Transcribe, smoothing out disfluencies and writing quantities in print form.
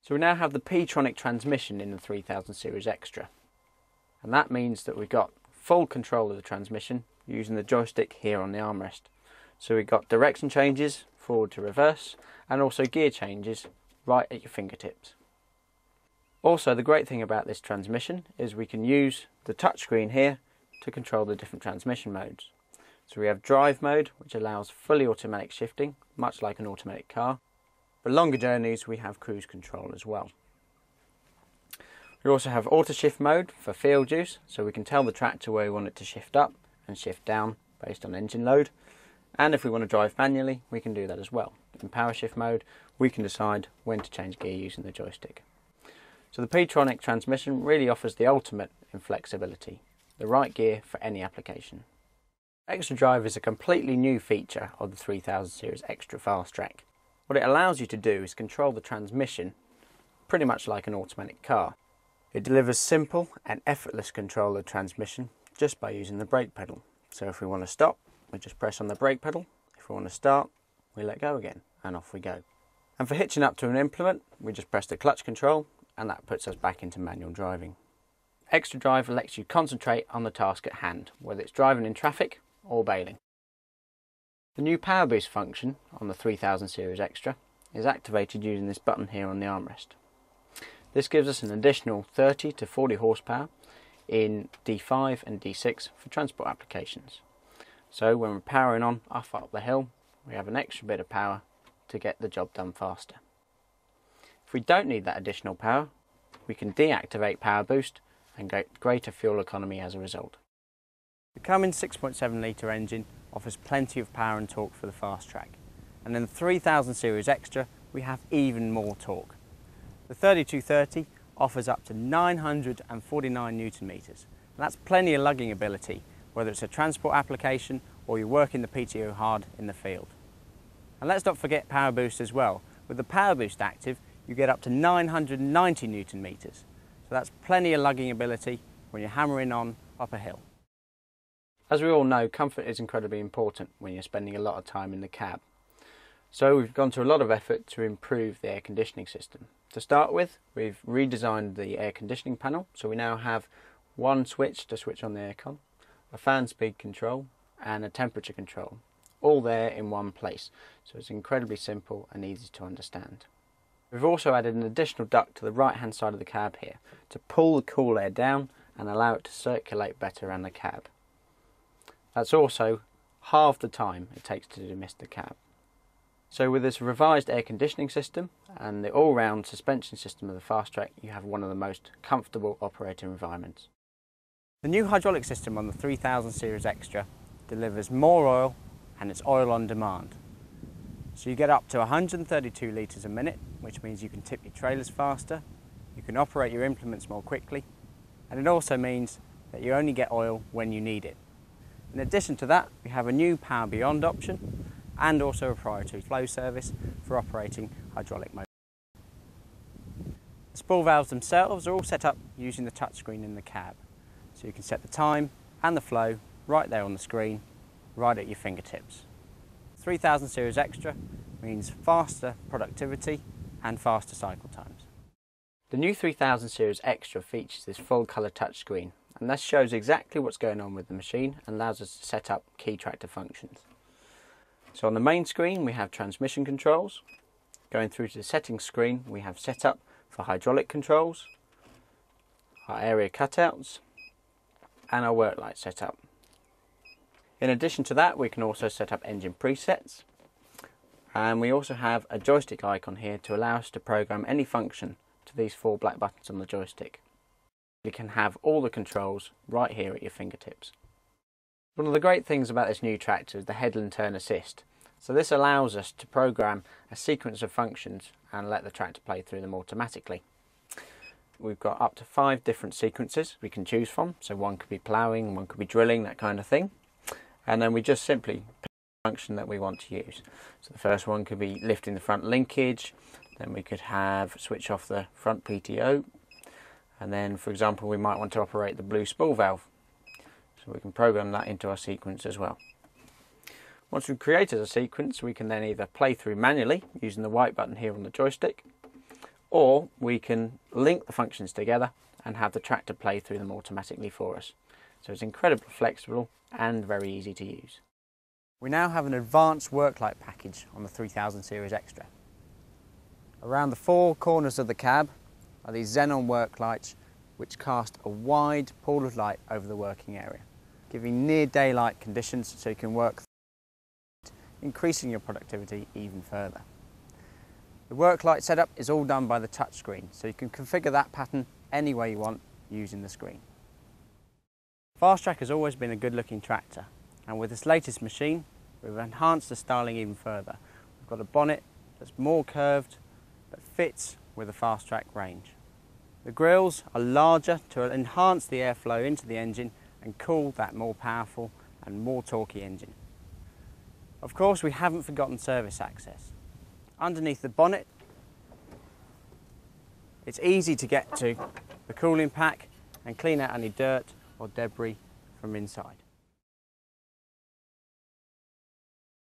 So we now have the P-tronic transmission in the 3000 Series Extra. And that means that we've got full control of the transmission using the joystick here on the armrest. So we've got direction changes, forward to reverse, and also gear changes right at your fingertips. Also, the great thing about this transmission is we can use the touchscreen here to control the different transmission modes. So we have drive mode, which allows fully automatic shifting, much like an automatic car. For longer journeys, we have cruise control as well. We also have auto shift mode for field use, so we can tell the tractor where we want it to shift up and shift down based on engine load. And if we want to drive manually, we can do that as well. In power shift mode, we can decide when to change gear using the joystick. So the P-tronic transmission really offers the ultimate in flexibility, the right gear for any application. Extra Drive is a completely new feature of the 3000 Series Extra Fastrac. What it allows you to do is control the transmission pretty much like an automatic car. It delivers simple and effortless control of the transmission just by using the brake pedal. So if we want to stop, we just press on the brake pedal. If we want to start, we let go again and off we go. And for hitching up to an implement, we just press the clutch control and that puts us back into manual driving. Extra Drive lets you concentrate on the task at hand, whether it's driving in traffic or bailing. The new power boost function on the 3000 Series Extra is activated using this button here on the armrest. This gives us an additional 30 to 40 horsepower in D5 and D6 for transport applications. So when we're powering on off up the hill, we have an extra bit of power to get the job done faster. If we don't need that additional power, we can deactivate power boost and get greater fuel economy as a result. The Cummins 6.7 litre engine offers plenty of power and torque for the Fastrac, and in the 3000 Series Extra we have even more torque. The 3230 offers up to 949 Newton meters, and that's plenty of lugging ability, whether it's a transport application or you're working the PTO hard in the field. And let's not forget power boost as well. With the power boost active, you get up to 990 Newton meters, so that's plenty of lugging ability when you're hammering on up a hill. As we all know, comfort is incredibly important when you're spending a lot of time in the cab. So we've gone to a lot of effort to improve the air conditioning system. To start with, we've redesigned the air conditioning panel, so we now have one switch to switch on the aircon, a fan speed control and a temperature control, all there in one place, so it's incredibly simple and easy to understand. We've also added an additional duct to the right hand side of the cab here to pull the cool air down and allow it to circulate better around the cab. That's also half the time it takes to demist the cab. So with this revised air conditioning system and the all-round suspension system of the Fastrac, you have one of the most comfortable operating environments. The new hydraulic system on the 3000 Series Extra delivers more oil, and it's oil on demand. So you get up to 132 litres a minute, which means you can tip your trailers faster, you can operate your implements more quickly, and it also means that you only get oil when you need it. In addition to that, we have a new Power Beyond option and also a proprietary flow service for operating hydraulic motors. The spool valves themselves are all set up using the touchscreen in the cab, so you can set the time and the flow right there on the screen, right at your fingertips. 3000 Series Extra means faster productivity and faster cycle times. The new 3000 Series Extra features this full colour touchscreen, and this shows exactly what's going on with the machine and allows us to set up key tractor functions. So on the main screen we have transmission controls. Going through to the settings screen we have setup for hydraulic controls, our area cutouts and our work light setup. In addition to that, we can also set up engine presets, and we also have a joystick icon here to allow us to program any function to these four black buttons on the joystick. You can have all the controls right here at your fingertips. One of the great things about this new tractor is the headland turn assist. So this allows us to program a sequence of functions and let the tractor play through them automatically. We've got up to 5 different sequences we can choose from. So one could be ploughing, one could be drilling, that kind of thing. And then we just simply pick the function that we want to use. So the first one could be lifting the front linkage, then we could have switch off the front PTO, and then for example we might want to operate the blue spool valve. So we can program that into our sequence as well. Once we've created a sequence, we can then either play through manually using the white button here on the joystick, or we can link the functions together and have the tractor play through them automatically for us. So it's incredibly flexible and very easy to use. We now have an advanced work light package on the 3000 Series Extra. Around the four corners of the cab are these xenon work lights which cast a wide pool of light over the working area, giving near daylight conditions so you can work, increasing your productivity even further. The work light setup is all done by the touchscreen, so you can configure that pattern any way you want using the screen. Fastrac has always been a good looking tractor, and with this latest machine we've enhanced the styling even further. We've got a bonnet that's more curved but fits with the Fastrac range. The grills are larger to enhance the airflow into the engine and cool that more powerful and more torquey engine. Of course, we haven't forgotten service access. Underneath the bonnet, it's easy to get to the cooling pack and clean out any dirt or debris from inside.